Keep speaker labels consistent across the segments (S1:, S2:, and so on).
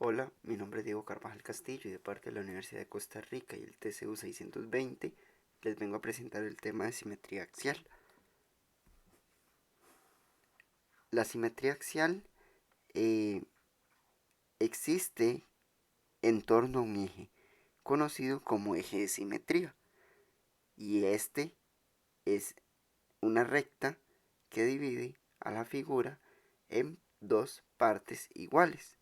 S1: Hola, mi nombre es Diego Carvajal Castillo y de parte de la Universidad de Costa Rica y el TCU 620 les vengo a presentar el tema de simetría axial. La simetría axial eh, existe en torno a un eje conocido como eje de simetría, y este es una recta que divide a la figura en dos partes iguales,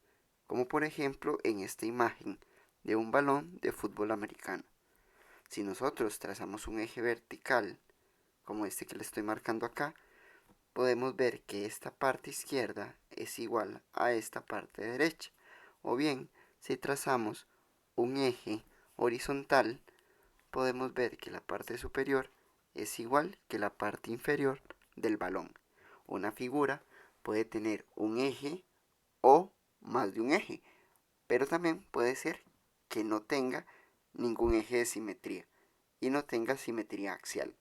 S1: como por ejemplo en esta imagen de un balón de fútbol americano. Si nosotros trazamos un eje vertical, como este que le estoy marcando acá, podemos ver que esta parte izquierda es igual a esta parte derecha. O bien, si trazamos un eje horizontal, podemos ver que la parte superior es igual que la parte inferior del balón. Una figura puede tener un eje o más de un eje, pero también puede ser que no tenga ningún eje de simetría y no tenga simetría axial.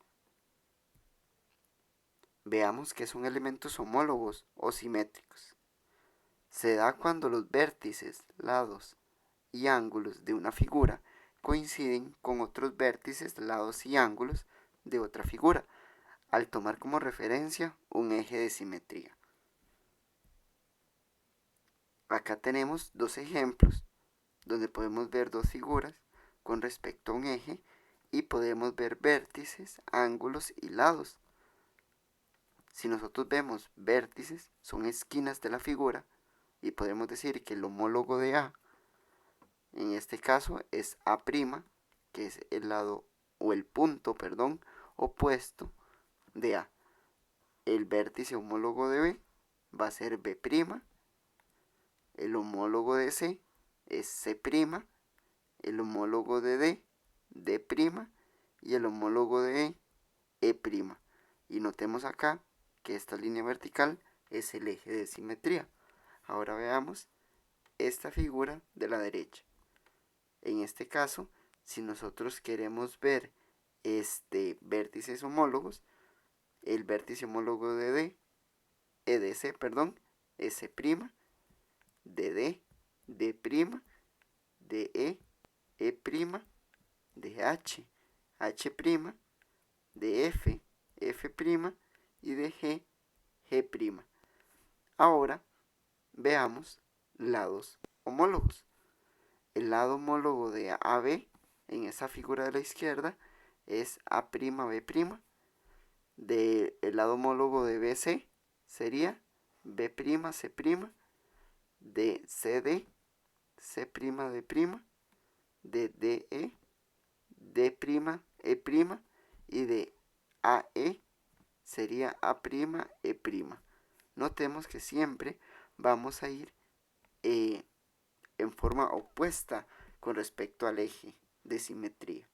S1: Veamos qué son elementos homólogos o simétricos. Se da cuando los vértices, lados y ángulos de una figura coinciden con otros vértices, lados y ángulos de otra figura, al tomar como referencia un eje de simetría. Acá tenemos dos ejemplos donde podemos ver dos figuras con respecto a un eje y podemos ver vértices, ángulos y lados. Si nosotros vemos vértices, son esquinas de la figura y podemos decir que el homólogo de A, en este caso, es A', que es el lado o el punto, perdón, opuesto de A. El vértice homólogo de B va a ser B', el homólogo de C es C', el homólogo de D, D', y el homólogo de E'. Y notemos acá que esta línea vertical es el eje de simetría. Ahora veamos esta figura de la derecha. En este caso, si nosotros queremos ver vértices homólogos, el vértice homólogo de D, de C, perdón, es C', de D, D', de E', de H, H', de F, F', y de G, G'. Ahora veamos lados homólogos. El lado homólogo de AB en esa figura de la izquierda es A'B'. Del lado homólogo de BC sería B'C'. De CD, C'D'. De DE, D'E'. Y de AE sería A'E'. Notemos que siempre vamos a ir en forma opuesta con respecto al eje de simetría.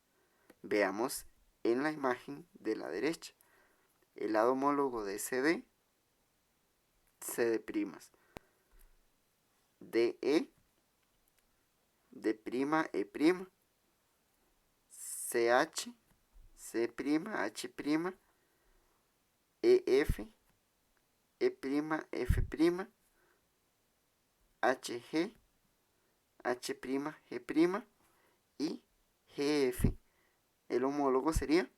S1: Veamos en la imagen de la derecha. El lado homólogo de CD, CD'. DE, D'E'. CH, C', H'. EF, F'. HG, H', G'. Y GF. El homólogo sería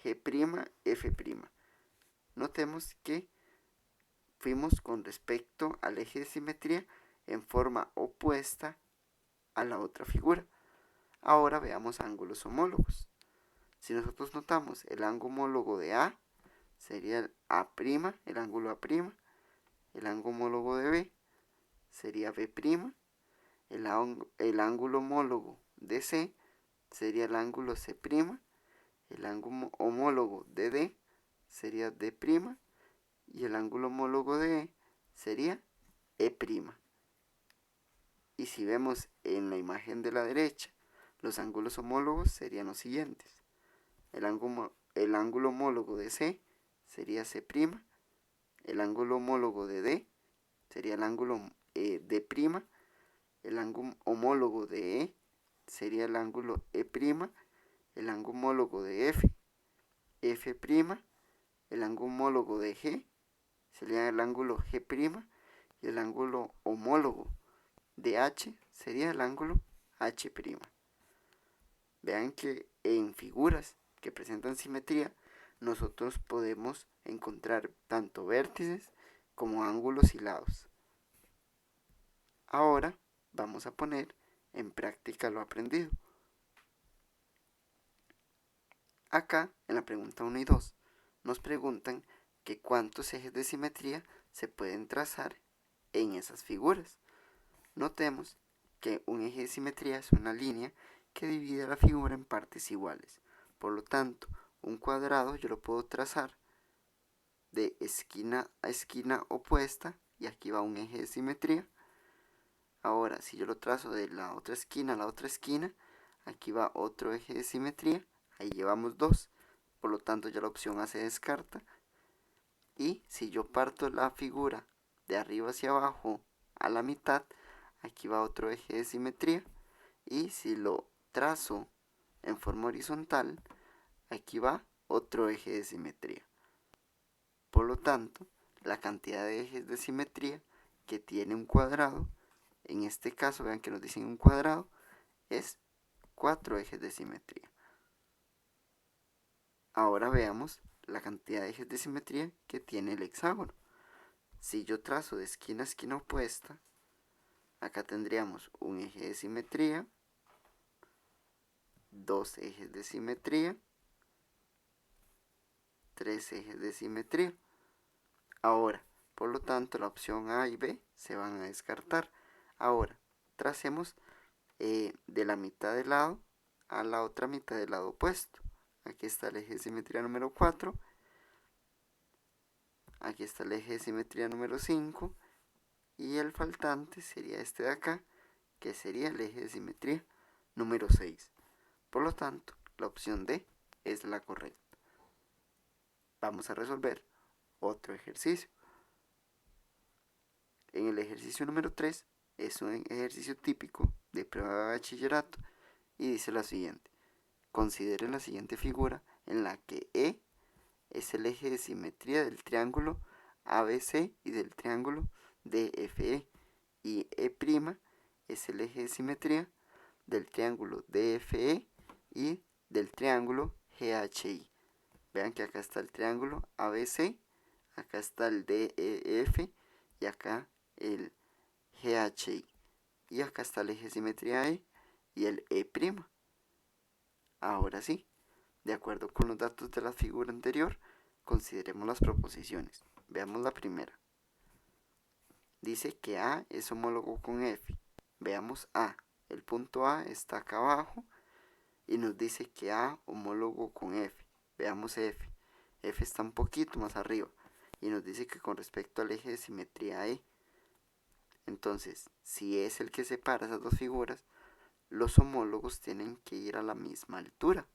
S1: G', F'. Notemos que fuimos con respecto al eje de simetría en forma opuesta a la otra figura. Ahora veamos ángulos homólogos. Si nosotros notamos el ángulo homólogo de A, sería el A', el ángulo A'. El ángulo homólogo de B sería B'. El ángulo homólogo de C sería el ángulo C'. El ángulo homólogo de D sería D'. Y el ángulo homólogo de E sería E'. Y si vemos en la imagen de la derecha, los ángulos homólogos serían los siguientes. El ángulo homólogo de C sería C'. El ángulo homólogo de D sería el ángulo D'. El ángulo homólogo de E sería el ángulo E'. El ángulo homólogo de F, F'. El ángulo homólogo de G sería el ángulo G'. Y el ángulo homólogo de H sería el ángulo H'. Vean que en figuras que presentan simetría, nosotros podemos encontrar tanto vértices como ángulos y lados. Ahora vamos a poner en práctica lo aprendido. Acá, en la pregunta 1 y 2, nos preguntan que cuántos ejes de simetría se pueden trazar en esas figuras. Notemos que un eje de simetría es una línea que divide la figura en partes iguales. Por lo tanto, un cuadrado yo lo puedo trazar de esquina a esquina opuesta y aquí va un eje de simetría. Ahora, si yo lo trazo de la otra esquina a la otra esquina, aquí va otro eje de simetría. Ahí llevamos dos, por lo tanto ya la opción A se descarta. Y si yo parto la figura de arriba hacia abajo a la mitad, aquí va otro eje de simetría. Y si lo trazo en forma horizontal, aquí va otro eje de simetría. Por lo tanto, la cantidad de ejes de simetría que tiene un cuadrado, en este caso vean que nos dicen un cuadrado, es 4 ejes de simetría. Ahora veamos la cantidad de ejes de simetría que tiene el hexágono. Si yo trazo de esquina a esquina opuesta, acá tendríamos un eje de simetría, dos ejes de simetría, tres ejes de simetría. Ahora, por lo tanto, la opción A y B se van a descartar. Ahora, tracemos de la mitad del lado a la otra mitad del lado opuesto. Aquí está el eje de simetría número 4. Aquí está el eje de simetría número 5. Y el faltante sería este de acá, que sería el eje de simetría número 6. Por lo tanto, la opción D es la correcta. Vamos a resolver otro ejercicio. En el ejercicio número 3 es un ejercicio típico de prueba de bachillerato y dice lo siguiente. Considere la siguiente figura en la que E es el eje de simetría del triángulo ABC y del triángulo DFE y E' es el eje de simetría del triángulo DFE y del triángulo GHI. Vean que acá está el triángulo ABC, acá está el DEF y acá el GHI. Y acá está el eje de simetría E y el E'. Ahora sí, de acuerdo con los datos de la figura anterior, consideremos las proposiciones. Veamos la primera. Dice que A es homólogo con F. Veamos A. El punto A está acá abajo y nos dice que A homólogo con F. Veamos F. F está un poquito más arriba y nos dice que con respecto al eje de simetría E. Entonces, si es el que separa esas dos figuras, los homólogos tienen que ir a la misma altura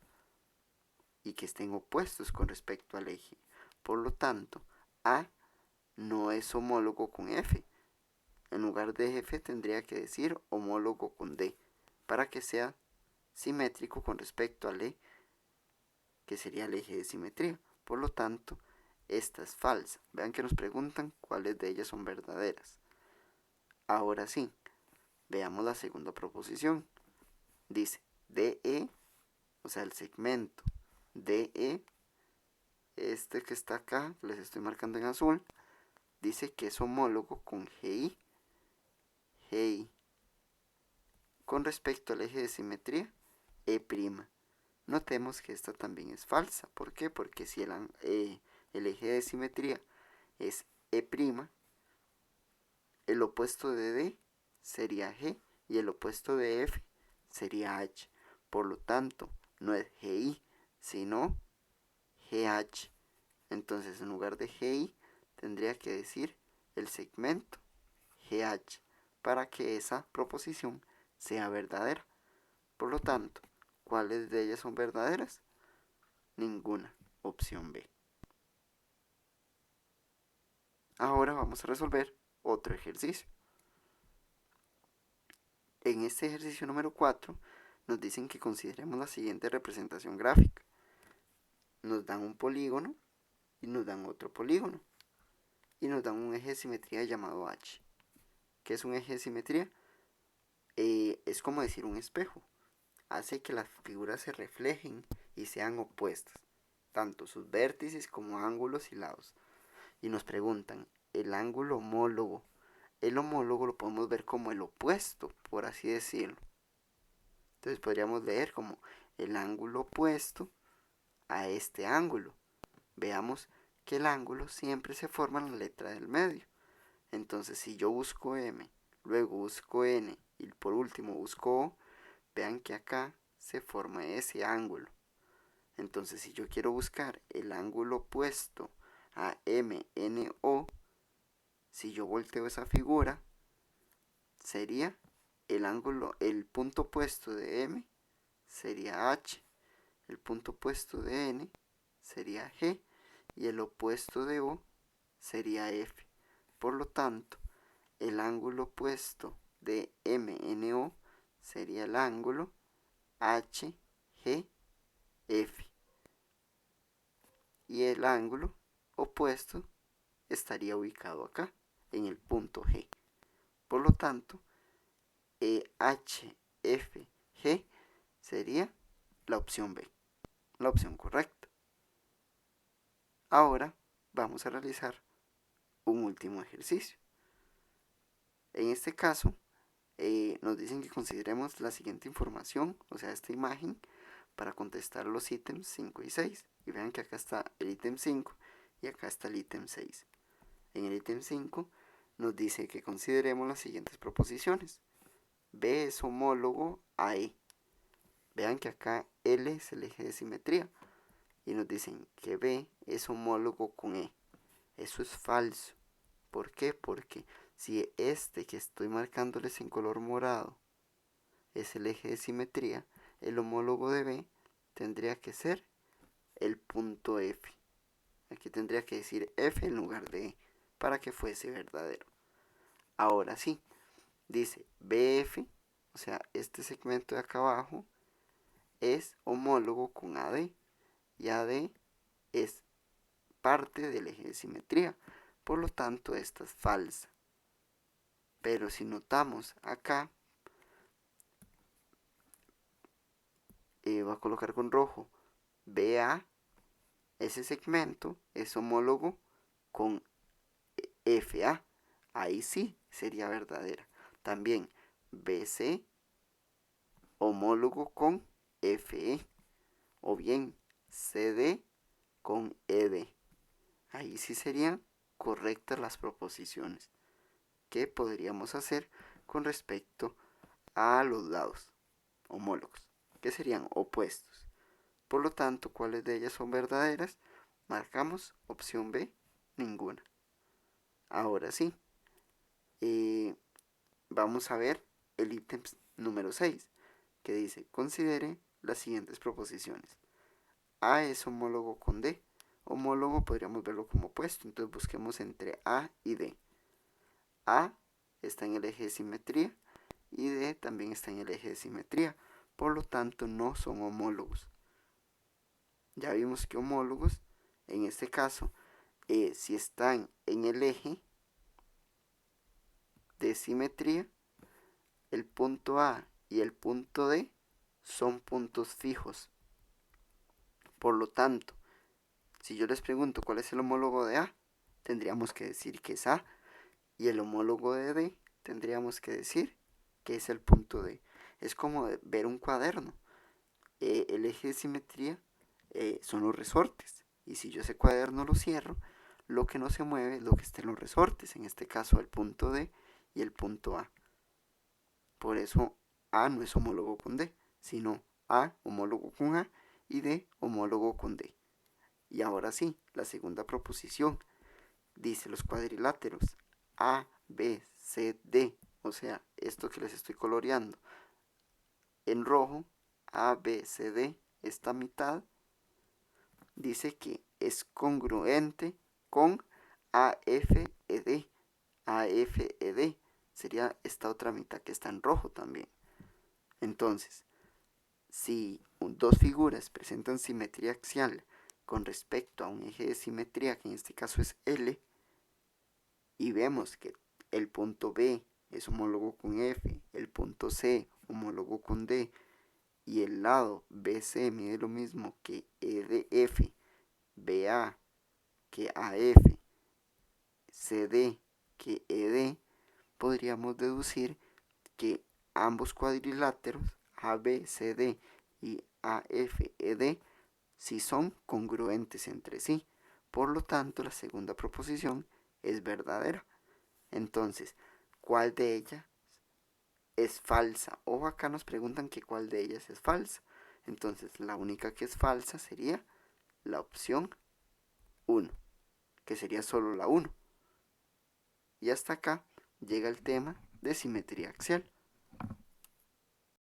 S1: y que estén opuestos con respecto al eje. Por lo tanto, A no es homólogo con F. En lugar de F tendría que decir homólogo con D para que sea simétrico con respecto al E, que sería el eje de simetría. Por lo tanto, esta es falsa. Vean que nos preguntan cuáles de ellas son verdaderas. Ahora sí, veamos la segunda proposición. Dice DE, o sea, el segmento DE, este que está acá, les estoy marcando en azul, dice que es homólogo con GI. GI con respecto al eje de simetría E'. Notemos que esta también es falsa. ¿Por qué? Porque si el eje de simetría es E', el opuesto de D sería G y el opuesto de F sería H. Por lo tanto, no es GI, sino GH. Entonces, en lugar de GI, tendría que decir el segmento GH para que esa proposición sea verdadera. Por lo tanto, ¿cuáles de ellas son verdaderas? Ninguna. Opción B. Ahora vamos a resolver otro ejercicio. En este ejercicio número 4 nos dicen que consideremos la siguiente representación gráfica. Nos dan un polígono y nos dan otro polígono. Y nos dan un eje de simetría llamado H. ¿Qué es un eje de simetría? es como decir un espejo. Hace que las figuras se reflejen y sean opuestas, tanto sus vértices como ángulos y lados. Y nos preguntan, el ángulo homólogo. El homólogo lo podemos ver como el opuesto, por así decirlo. Entonces podríamos leer como el ángulo opuesto a este ángulo. Veamos que el ángulo siempre se forma en la letra del medio. Entonces si yo busco M, luego busco N y por último busco O, vean que acá se forma ese ángulo. Entonces si yo quiero buscar el ángulo opuesto a MNO, si yo volteo esa figura, sería el punto opuesto de M sería H, el punto opuesto de N sería G y el opuesto de O sería F. Por lo tanto, el ángulo opuesto de MNO sería el ángulo HGF y el ángulo opuesto estaría ubicado acá, en el punto G. Por lo tanto, HFG sería la opción B, la opción correcta. Ahora vamos a realizar un último ejercicio. En este caso, nos dicen que consideremos la siguiente información, o sea, esta imagen, para contestar los ítems 5 y 6. Y vean que acá está el ítem 5 y acá está el ítem 6. En el ítem 5 nos dice que consideremos las siguientes proposiciones. B es homólogo a E. Vean que acá L es el eje de simetría. Y nos dicen que B es homólogo con E. Eso es falso. ¿Por qué? Porque si este que estoy marcándoles en color morado es el eje de simetría, el homólogo de B tendría que ser el punto F. Aquí tendría que decir F en lugar de E para que fuese verdadero. Ahora sí, dice BF, o sea, este segmento de acá abajo es homólogo con AD y AD es parte del eje de simetría, por lo tanto esta es falsa. Pero si notamos acá, voy a colocar con rojo, BA, ese segmento es homólogo con FA, ahí sí sería verdadera. También BC, homólogo con FE, o bien CD con ED. Ahí sí serían correctas las proposiciones. ¿Qué podríamos hacer con respecto a los lados homólogos, que serían opuestos? Por lo tanto, ¿cuáles de ellas son verdaderas? Marcamos opción B, ninguna. Ahora sí, vamos a ver el ítem número 6, que dice, considere las siguientes proposiciones. A es homólogo con D. Homólogo podríamos verlo como opuesto, entonces busquemos entre A y D. A está en el eje de simetría y D también está en el eje de simetría, por lo tanto no son homólogos. Ya vimos que homólogos, en este caso, si están en el eje de simetría, el punto A y el punto D son puntos fijos. Por lo tanto, si yo les pregunto cuál es el homólogo de A, tendríamos que decir que es A, y el homólogo de D tendríamos que decir que es el punto D. Es como ver un cuaderno. El eje de simetría son los resortes, y si yo ese cuaderno lo cierro, lo que no se mueve es lo que está en los resortes, en este caso el punto D y el punto A. Por eso A no es homólogo con D, sino A homólogo con A y D homólogo con D. Y ahora sí, la segunda proposición dice los cuadriláteros A, B, C, D, o sea, esto que les estoy coloreando en rojo, A, B, C, D, esta mitad, dice que es congruente con AFED. AFED sería esta otra mitad que está en rojo también. Entonces, si dos figuras presentan simetría axial con respecto a un eje de simetría, que en este caso es L, y vemos que el punto B es homólogo con F, el punto C homólogo con D y el lado BC mide lo mismo que EDF, BA que AF, CD que ED, podríamos deducir que ambos cuadriláteros ABCD y AFED sí son congruentes entre sí. Por lo tanto, la segunda proposición es verdadera. Entonces, ¿cuál de ellas es falsa? O acá nos preguntan que cuál de ellas es falsa. Entonces, la única que es falsa sería la opción 1, que sería solo la 1. Y hasta acá llega el tema de simetría axial.